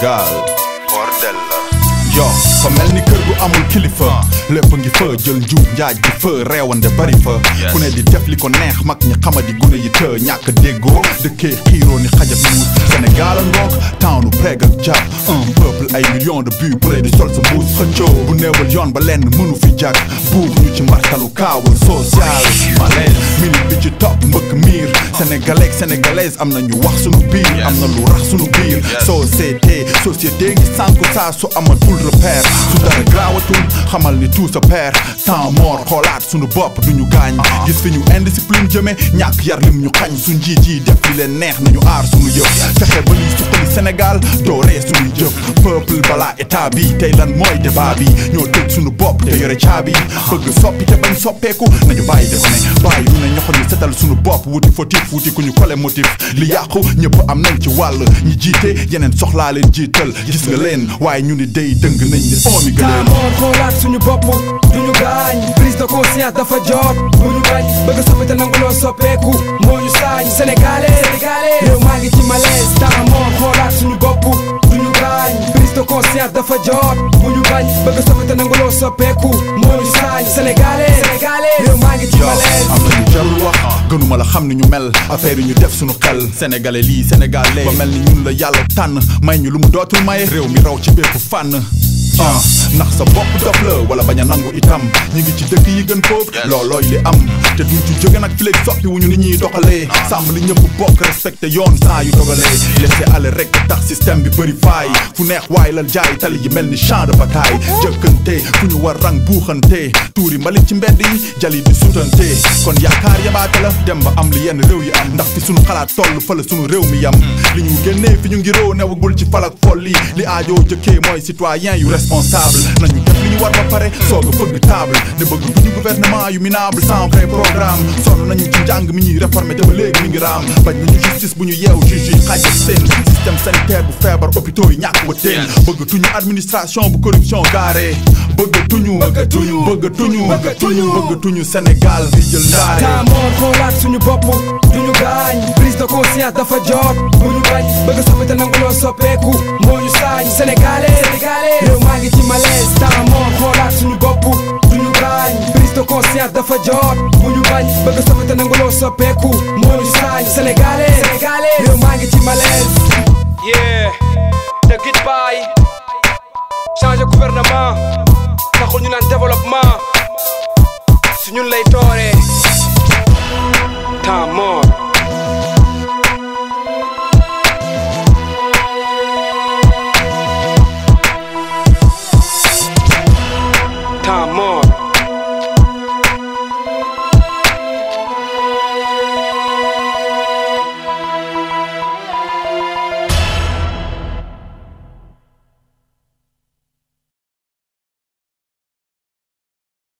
Sénégal bordel la yo fa mel ni kër gu amul kilifa lépp ngi fa jël njuub njaaj di fa reewande bari fa ku ne di def li ko neex mag ñi xamadi gune yi të ñàkk déggoo dëkkee xiiroo ni xajat muus Sénégal a ngoog tawnu preg ak jàpp un peuple ay millions de buts près di sol sa mbuus xëccoo bu néewal yoon ba lenn mënu fi jàkk buux ñu ci mbartalu kaawul social malaise minute bi ci topp mbëkk miir sénégalais sénégalaise am na ñu wax sunu biir am na lu rax sunu biir société ngi sànku saa su amatul repère su dara graawatul xamal ni tout sa père temps mort xoolaat sunu bopp duñu gaañ gis fi ñu indiscipline jëme ñàkk yar lim ñu xañ su njiit yi def li leen neex nañu aar sunu yëf fexe ba ñuy suqali Sénégal dooree sunuy jëf peuple balaa état bi tey lan mooy débat bi ñoo tëj sunu bopp te yore caabi bëgg soppi te bañ soppeeku nañu bàyyi def ne bàyyi lu ne ñoxo ñu setal sunu bopp wuti fautif wuti ku ñu kole motif li yàqu ñëpp am nañ ci wàll ñi jiite yeneen soxlaa leen jiital gis nga leen waaye ñu ni day dëng nañ ni oomi gëleen xoolaat suñu bopp duñu gaañ prise de conscience dafa jot bu ñu bañ bëgg soppi te nangu loo soppeeku moo ñu saañ sénégalais réew maa ngi ci malaise temps moo xoolaat suñu bopp duñu gaañ prise de conscience dafa jot bu ñu bañ bëgg soppi te nangu loo soppeeku moo ñu saañ sénégalais réew maa ngi ci malaise am nañu jarul wax gënuma la xam ni ñu mel affaire yi ñu def suñu xel sénégalais lii sénégalais ba mel ni ñun la yàlla tànn may ñu lu mu dootul may réew mi raw ci bépp fànn ndax sa bopp dof la wala bañ a nangu itam ñi ngi ci dëkk yi gën foofu loolooy li am te duñ ci jóge nag fi léegi soppi wuñu ni ñuy doxalee sàmm li ñëpp bokk respecté yoon saa yu dogalee laisser aller rek tax système bi bëri faay fu neex waay lal jaay tali yi mel ni champ de bataille jëkkante fu ñu war rang buuxante tuuri mbalit ci mbedd yi jali di suutante kon yaakaar yabaate la dem ba am li yenn réew yi am ndax fi suñu xalaat toll fa la suñu réew mi yam li ñu génnee fi ñu ngi réew newagul ci falak folli li aajoo jëkkee mooy citoyen yu responsable nañu def li ñu war ba pare soog a fëgg table ne bëgg duñu gouvernement yu minable sans vrai programme sonn nañu ci njàng mi ñuy réformer te ba léegi mi ngi raam bañ nañu justice bu ñu yeew juge yi xaaj ak seen système sanitaire bu feebar hôpitaux yi ñàkk ba teen bëggatuñu administration bu corruption gaare bëggatuñu Sénégal fi jël ndaare temps moo xoolaat suñu bopp duñu gaañ prise de conscience dafa jot bu ñu bañ bëgg soppi te nangu loo soppeeku moo ñu saañ sénégalais réew maa ngi ci malaise temps moo xoolaat suñu bopp duñu gaañ prise de conscience dafa jot bu ñu bañ bëgg soppi te nangu loo soppeeku moo ñu saañ sénégalais réew maa ngi ci malaise te git baay changer gouvernement taxul ñu naan développement su ñun lay tooree